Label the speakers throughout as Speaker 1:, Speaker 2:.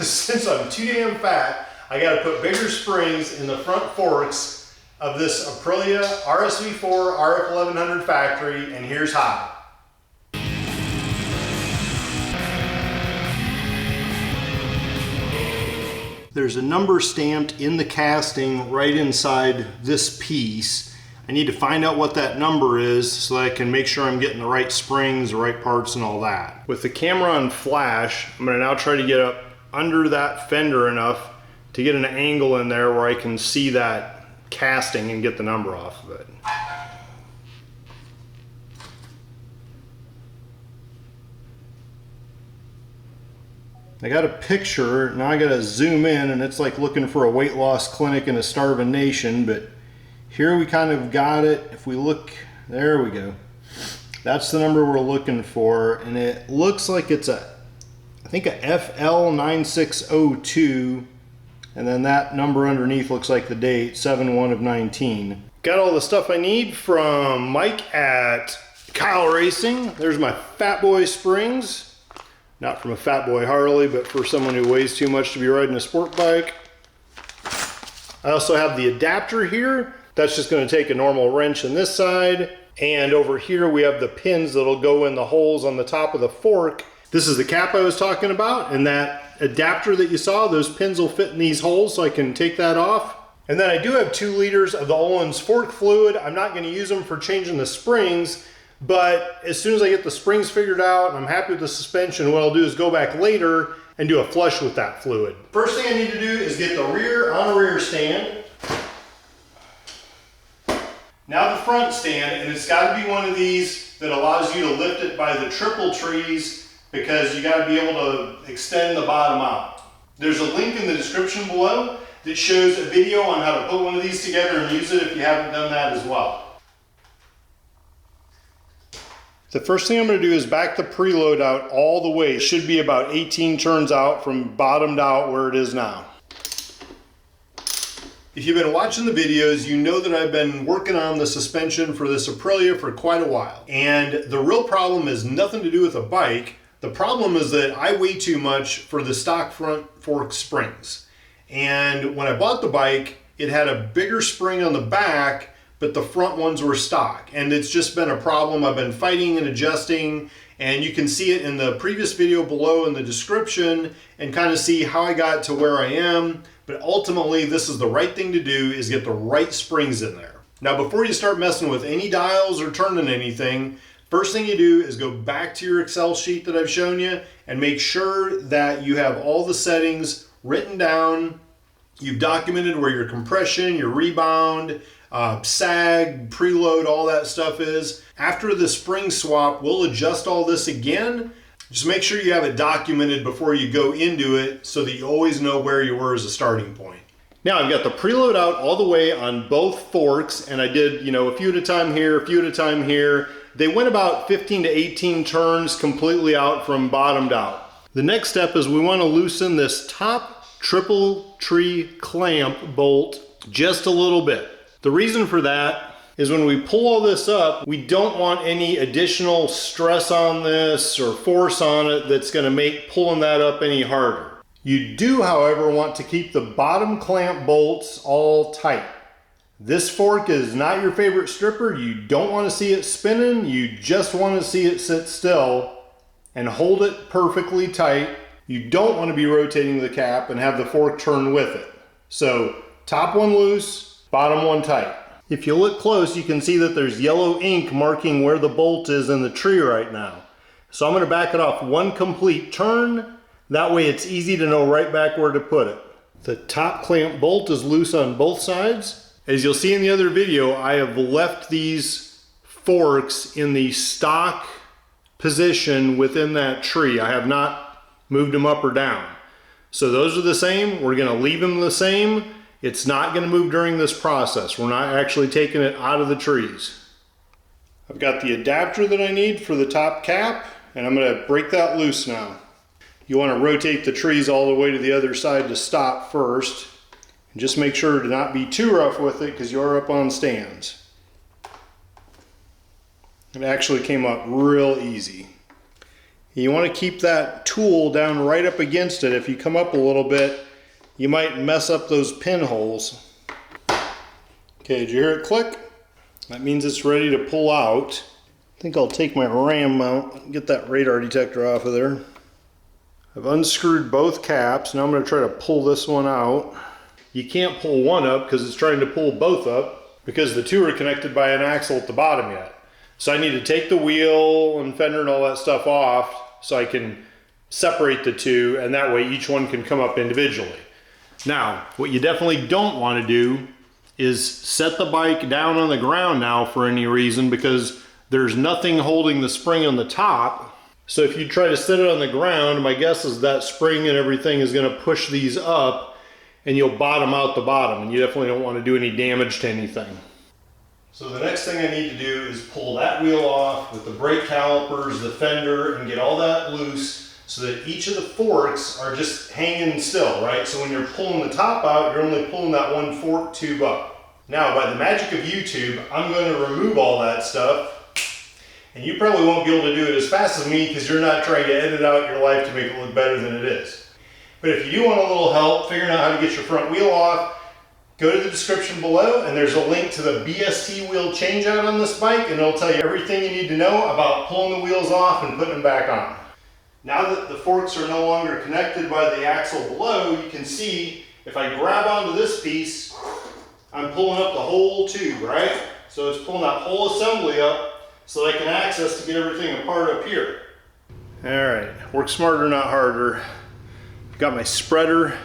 Speaker 1: since I'm too damn fat, I gotta put bigger springs in the front forks of this Aprilia RSV4 RF1100 factory, and here's how. There's a number stamped in the casting right inside this piece. I need to find out what that number is so that I can make sure I'm getting the right springs, the right parts, and all that. With the camera on flash, I'm gonna now try to get up under that fender enough to get an angle in there where I can see that casting and get the number off of it. I got a picture, now I gotta zoom in, and it's like looking for a weight loss clinic in a starving nation, but here we kind of got it. If we look, there we go. That's the number we're looking for, and it looks like it's I think a FL9602, and then that number underneath looks like the date, 7/1 of 19. Got all the stuff I need from Mike at Kyle Racing. There's my Fat Boy springs. Not from a Fat Boy Harley, but for someone who weighs too much to be riding a sport bike. I also have the adapter here. That's just going to take a normal wrench in this side. And over here we have the pins that'll go in the holes on the top of the fork. This is the cap I was talking about, and that adapter that you saw, those pins will fit in these holes, so I can take that off. And then I do have 2 liters of the Ohlins Fork fluid. I'm not going to use them for changing the springs, but as soon as I get the springs figured out and I'm happy with the suspension, what I'll do is go back later and do a flush with that fluid. First thing I need to do is get the rear on a rear stand. Now the front stand, and it's got to be one of these that allows you to lift it by the triple trees, because you got to be able to extend the bottom out. There's a link in the description below that shows a video on how to put one of these together and use it if you haven't done that as well. The first thing I'm going to do is back the preload out all the way. It should be about 18 turns out from bottomed out where it is now. If you've been watching the videos, you know that I've been working on the suspension for this Aprilia for quite a while. And the real problem is nothing to do with a bike. The problem is that I weigh too much for the stock front fork springs. And when I bought the bike, it had a bigger spring on the back, but the front ones were stock, and it's just been a problem I've been fighting and adjusting, and you can see it in the previous video below in the description and kind of see how I got to where I am. But ultimately, this is the right thing to do, is get the right springs in there. Now, before you start messing with any dials or turning anything, first thing you do is go back to your Excel sheet that I've shown you and make sure that you have all the settings written down. You've documented where your compression, your rebound, sag, preload, all that stuff is. After the spring swap, we'll adjust all this again. Just make sure you have it documented before you go into it so that you always know where you were as a starting point. Now I've got the preload out all the way on both forks, and I did, a few at a time here, a few at a time here. They went about 15 to 18 turns completely out from bottomed out. The next step is we want to loosen this top triple tree clamp bolt just a little bit. The reason for that is when we pull all this up, we don't want any additional stress on this or force on it that's going to make pulling that up any harder. You do, however, want to keep the bottom clamp bolts all tight. This fork is not your favorite stripper. You don't want to see it spinning. You just want to see it sit still and hold it perfectly tight. You don't want to be rotating the cap and have the fork turn with it. So top one loose, bottom one tight. If you look close, you can see that there's yellow ink marking where the bolt is in the tree right now. So I'm going to back it off one complete turn. That way it's easy to know right back where to put it. The top clamp bolt is loose on both sides. As you'll see in the other video, I have left these forks in the stock position within that tree. I have not moved them up or down. So those are the same. We're going to leave them the same. It's not going to move during this process. We're not actually taking it out of the trees. I've got the adapter that I need for the top cap, and I'm going to break that loose now. You want to rotate the trees all the way to the other side to stop first. And just make sure to not be too rough with it because you're up on stands. It actually came up real easy. You want to keep that tool down right up against it. If you come up a little bit, you might mess up those pinholes. Okay, did you hear it click? That means it's ready to pull out. I think I'll take my ram mount and get that radar detector off of there. I've unscrewed both caps. Now I'm going to try to pull this one out. You can't pull one up because it's trying to pull both up because the two are connected by an axle at the bottom yet. So I need to take the wheel and fender and all that stuff off so I can separate the two, and that way each one can come up individually. Now, what you definitely don't want to do is set the bike down on the ground now for any reason, because there's nothing holding the spring on the top. So if you try to set it on the ground, my guess is that spring and everything is going to push these up and you'll bottom out the bottom, and you definitely don't want to do any damage to anything. So the next thing I need to do is pull that wheel off with the brake calipers, the fender, and get all that loose so that each of the forks are just hanging still, right? So when you're pulling the top out, you're only pulling that one fork tube up. Now, by the magic of YouTube, I'm going to remove all that stuff, and you probably won't be able to do it as fast as me because you're not trying to edit out your life to make it look better than it is. But if you do want a little help figuring out how to get your front wheel off, go to the description below, and there's a link to the BST wheel changeout on this bike, and it'll tell you everything you need to know about pulling the wheels off and putting them back on. Now that the forks are no longer connected by the axle below, you can see if I grab onto this piece, I'm pulling up the whole tube, right? So it's pulling that whole assembly up so that I can access to get everything apart up here. All right, work smarter, not harder. I've got my spreader,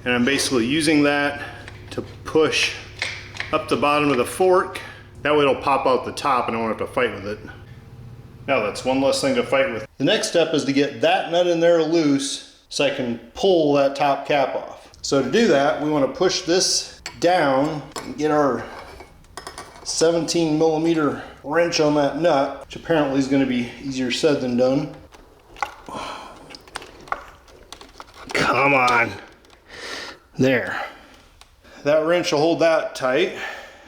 Speaker 1: and I'm basically using that to push up the bottom of the fork. That way it'll pop out the top and I won't have to fight with it. Now that's one less thing to fight with. The next step is to get that nut in there loose so I can pull that top cap off. So to do that, we want to push this down and get our 17mm wrench on that nut, which apparently is going to be easier said than done. Come on. There. That wrench will hold that tight,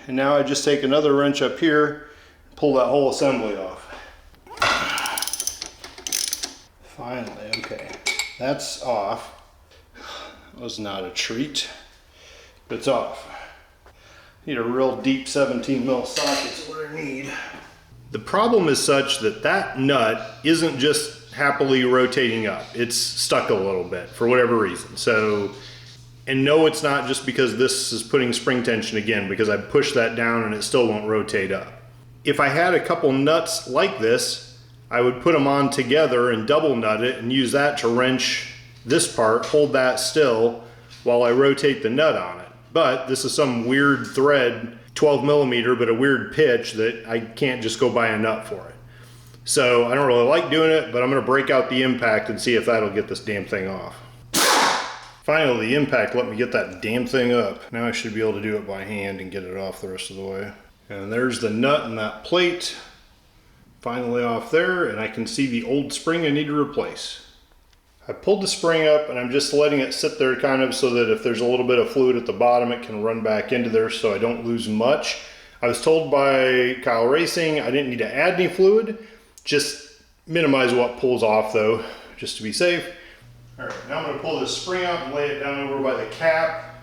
Speaker 1: and now I just take another wrench up here and pull that whole assembly off. Finally, okay, that's off. That was not a treat, but it's off. Need a real deep 17mm socket is what I need. The problem is such that that nut isn't just happily rotating up. It's stuck a little bit for whatever reason. So, and no, it's not just because this is putting spring tension again, because I pushed that down and it still won't rotate up. If I had a couple nuts like this, I would put them on together and double nut it and use that to wrench this part, hold that still while I rotate the nut on it. But this is some weird thread, 12mm, but a weird pitch that I can't just go buy a nut for it. So I don't really like doing it, but I'm gonna break out the impact and see if that'll get this damn thing off. Finally, the impact let me get that damn thing up. Now I should be able to do it by hand and get it off the rest of the way. And there's the nut and that plate. Finally off there, and I can see the old spring I need to replace. I pulled the spring up and I'm just letting it sit there kind of so that if there's a little bit of fluid at the bottom, it can run back into there so I don't lose much. I was told by Kyle Racing I didn't need to add any fluid, just minimize what pulls off though, just to be safe. All right, now I'm going to pull this spring out and lay it down over by the cap.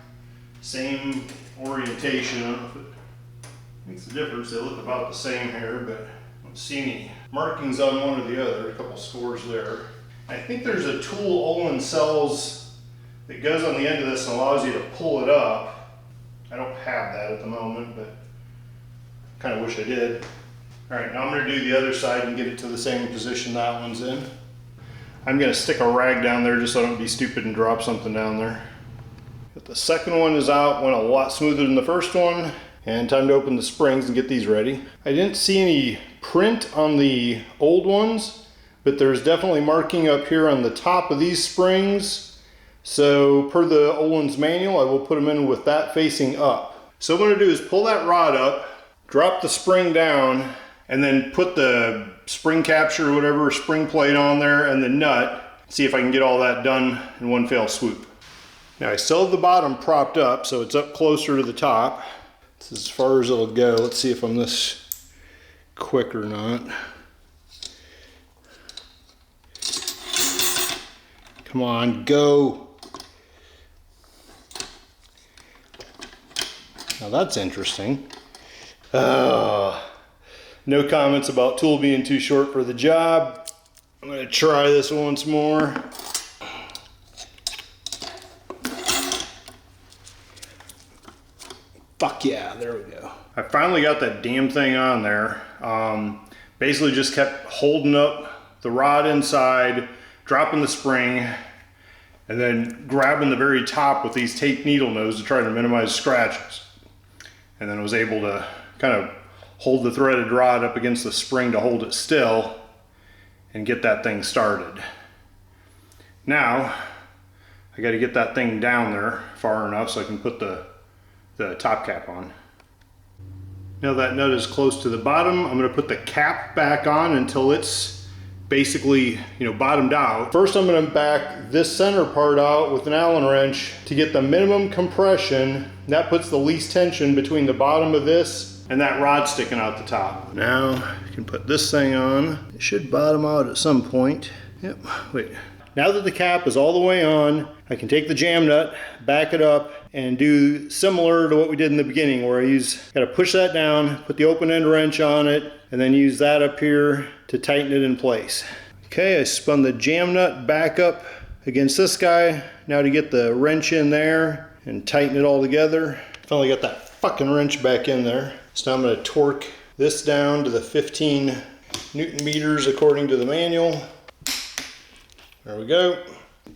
Speaker 1: Same orientation. I don't know if it makes a difference. They look about the same here, but I don't see any markings on one or the other. A couple scores there. I think there's a tool Ohlins sells that goes on the end of this and allows you to pull it up. I don't have that at the moment, but kind of wish I did. All right, now I'm going to do the other side and get it to the same position that one's in. I'm going to stick a rag down there just so I don't be stupid and drop something down there. But the second one is out, went a lot smoother than the first one, and time to open the springs and get these ready. I didn't see any print on the old ones, but there's definitely marking up here on the top of these springs. So per the Ohlins manual, I will put them in with that facing up. So what I'm going to do is pull that rod up, drop the spring down, and then put the spring capture or whatever spring plate on there and the nut, see if I can get all that done in one fell swoop. Now I still have the bottom propped up so it's up closer to the top. This is as far as it'll go. Let's see if I'm this quick or not. Come on, go. Now that's interesting. No comments about tool being too short for the job. I'm gonna try this once more. Fuck yeah, there we go. I finally got that damn thing on there. Basically just kept holding up the rod inside, dropping the spring, and then grabbing the very top with these tape needle nose to try to minimize scratches. And then I was able to kind of hold the threaded rod up against the spring to hold it still and get that thing started. Now, I got to get that thing down there far enough so I can put the top cap on. Now that nut is close to the bottom, I'm going to put the cap back on until it's basically, bottomed out. First, I'm going to back this center part out with an Allen wrench to get the minimum compression. That puts the least tension between the bottom of this and that rod sticking out the top. Now you can put this thing on. It should bottom out at some point. Yep, wait. Now that the cap is all the way on, I can take the jam nut, back it up, and do similar to what we did in the beginning, where I gotta push that down, put the open end wrench on it, and then use that up here to tighten it in place. Okay, I spun the jam nut back up against this guy. Now to get the wrench in there and tighten it all together. Finally got that fucking wrench back in there. So now I'm gonna torque this down to the 15 Newton meters according to the manual. There we go.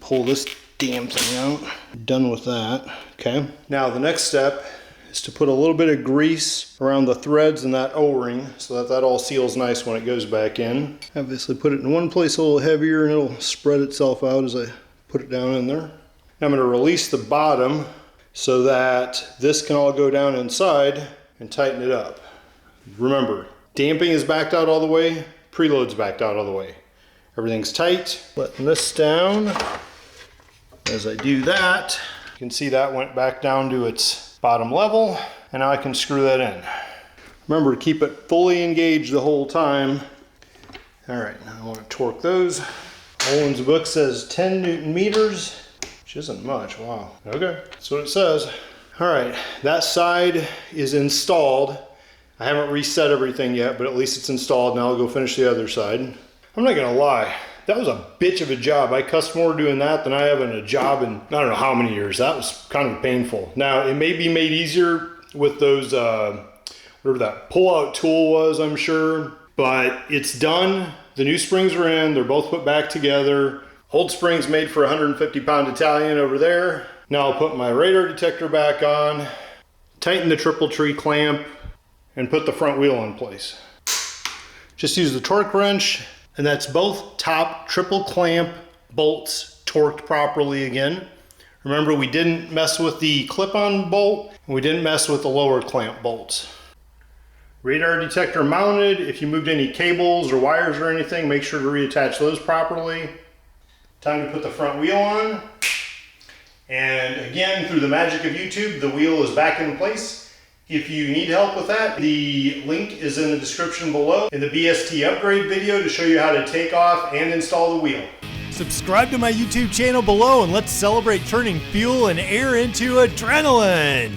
Speaker 1: Pull this damn thing out. Done with that. Okay. Now the next step is to put a little bit of grease around the threads and that O-ring so that that all seals nice when it goes back in. Obviously put it in one place a little heavier and it'll spread itself out as I put it down in there. Now I'm going to release the bottom so that this can all go down inside and tighten it up. Remember, damping is backed out all the way, preload's backed out all the way. Everything's tight. Letting this down. As I do that, you can see that went back down to its bottom level, and now I can screw that in. Remember to keep it fully engaged the whole time. All right, now I want to torque those. Ohlins book says 10 Newton meters, which isn't much, wow. Okay, that's what it says. All right, that side is installed. I haven't reset everything yet, but at least it's installed. Now I'll go finish the other side. I'm not gonna lie, that was a bitch of a job. I cussed more doing that than I have in a job in I don't know how many years. That was kind of painful. Now, it may be made easier with those, whatever that pull-out tool was, I'm sure, but it's done. The new springs are in, they're both put back together. Old springs made for a 150-pound Italian over there. Now I'll put my radar detector back on, tighten the triple tree clamp, and put the front wheel in place. Just use the torque wrench, and that's both top triple clamp bolts torqued properly again. Remember, we didn't mess with the clip-on bolt, and we didn't mess with the lower clamp bolts. Radar detector mounted. If you moved any cables or wires or anything, make sure to reattach those properly. Time to put the front wheel on. And again, through the magic of YouTube, the wheel is back in place. If you need help with that, the link is in the description below in the BST upgrade video to show you how to take off and install the wheel.
Speaker 2: Subscribe to my YouTube channel below and let's celebrate turning fuel and air into adrenaline.